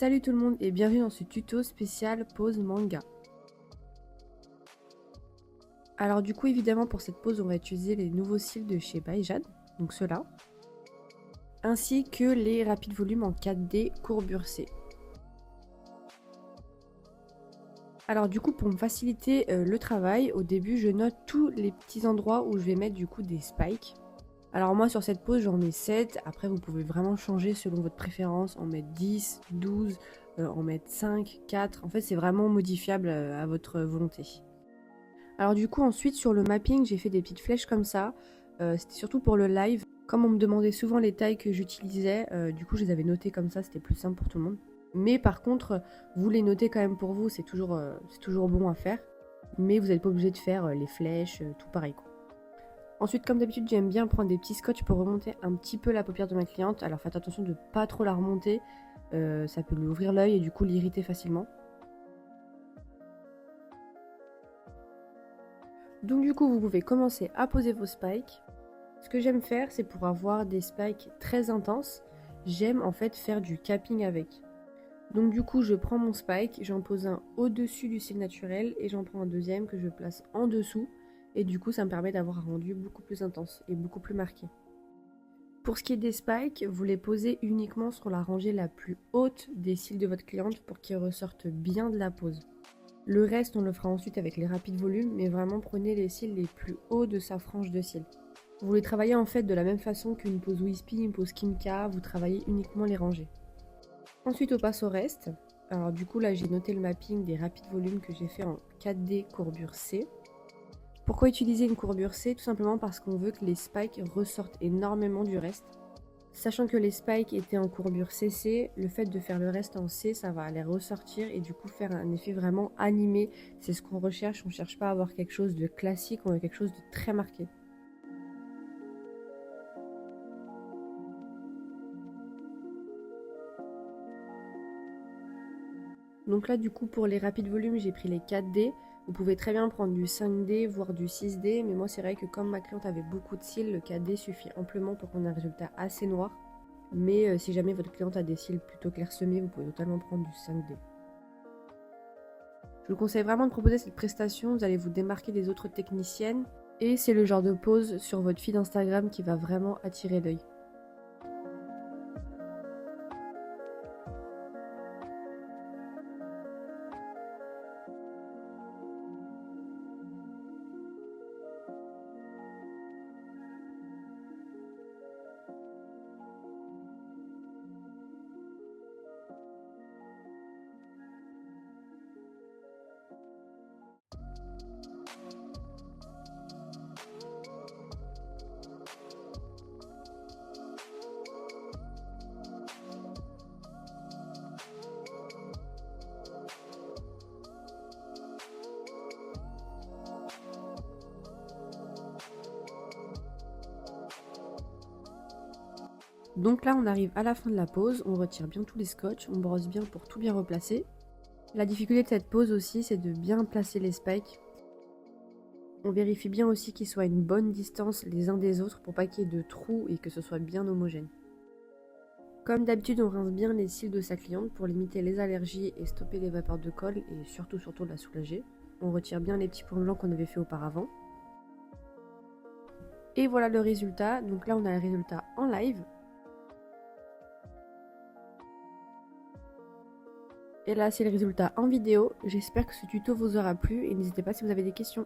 Salut tout le monde et bienvenue dans ce tuto spécial pose manga. Alors du coup évidemment pour cette pose on va utiliser les nouveaux cils de chez Baijad, donc ceux-là, ainsi que les rapides volumes en 4D courbure C. Alors du coup pour me faciliter le travail, au début je note tous les petits endroits où je vais mettre du coup des spikes. Alors moi sur cette pose j'en mets 7, après vous pouvez vraiment changer selon votre préférence, en mettre 10, 12, en mettre 5, 4, en fait c'est vraiment modifiable à votre volonté. Alors du coup ensuite sur le mapping j'ai fait des petites flèches comme ça, c'était surtout pour le live. Comme on me demandait souvent les tailles que j'utilisais, du coup je les avais notées comme ça, c'était plus simple pour tout le monde. Mais par contre, vous les notez quand même pour vous, c'est toujours bon à faire. Mais vous n'êtes pas obligé de faire les flèches, tout pareil quoi. Ensuite, comme d'habitude, j'aime bien prendre des petits scotch pour remonter un petit peu la paupière de ma cliente. Alors faites attention de ne pas trop la remonter, ça peut lui ouvrir l'œil et du coup l'irriter facilement. Donc du coup, vous pouvez commencer à poser vos spikes. Ce que j'aime faire, c'est pour avoir des spikes très intenses, j'aime en fait faire du capping avec. Donc du coup, je prends mon spike, j'en pose un au-dessus du cil naturel et j'en prends un deuxième que je place en dessous. Et du coup, ça me permet d'avoir un rendu beaucoup plus intense et beaucoup plus marqué. Pour ce qui est des spikes, vous les posez uniquement sur la rangée la plus haute des cils de votre cliente pour qu'ils ressortent bien de la pose. Le reste, on le fera ensuite avec les rapides volumes, mais vraiment prenez les cils les plus hauts de sa frange de cils. Vous les travaillez en fait de la même façon qu'une pose Wispy, une pose Kimka, vous travaillez uniquement les rangées. Ensuite, on passe au reste. Alors du coup, là, j'ai noté le mapping des rapides volumes que j'ai fait en 4D courbure C. Pourquoi utiliser une courbure C? Tout simplement parce qu'on veut que les spikes ressortent énormément du reste. Sachant que les spikes étaient en courbure CC, le fait de faire le reste en C, ça va les ressortir et du coup faire un effet vraiment animé. C'est ce qu'on recherche, on ne cherche pas à avoir quelque chose de classique, on veut quelque chose de très marqué. Donc là du coup pour les rapides volumes j'ai pris les 4D, vous pouvez très bien prendre du 5D voire du 6D, mais moi c'est vrai que comme ma cliente avait beaucoup de cils, le 4D suffit amplement pour qu'on ait un résultat assez noir. Mais si jamais votre cliente a des cils plutôt clairsemés, vous pouvez totalement prendre du 5D. Je vous conseille vraiment de proposer cette prestation, vous allez vous démarquer des autres techniciennes et c'est le genre de pose sur votre feed Instagram qui va vraiment attirer l'œil. Donc là on arrive à la fin de la pose, on retire bien tous les scotch, on brosse bien pour tout bien replacer. La difficulté de cette pose aussi c'est de bien placer les spikes. On vérifie bien aussi qu'ils soient à une bonne distance les uns des autres pour pas qu'il y ait de trous et que ce soit bien homogène. Comme d'habitude on rince bien les cils de sa cliente pour limiter les allergies et stopper les vapeurs de colle et surtout la soulager. On retire bien les petits points blancs qu'on avait fait auparavant. Et voilà le résultat, donc là on a le résultat en live. Et là c'est le résultat en vidéo, j'espère que ce tuto vous aura plu et n'hésitez pas si vous avez des questions.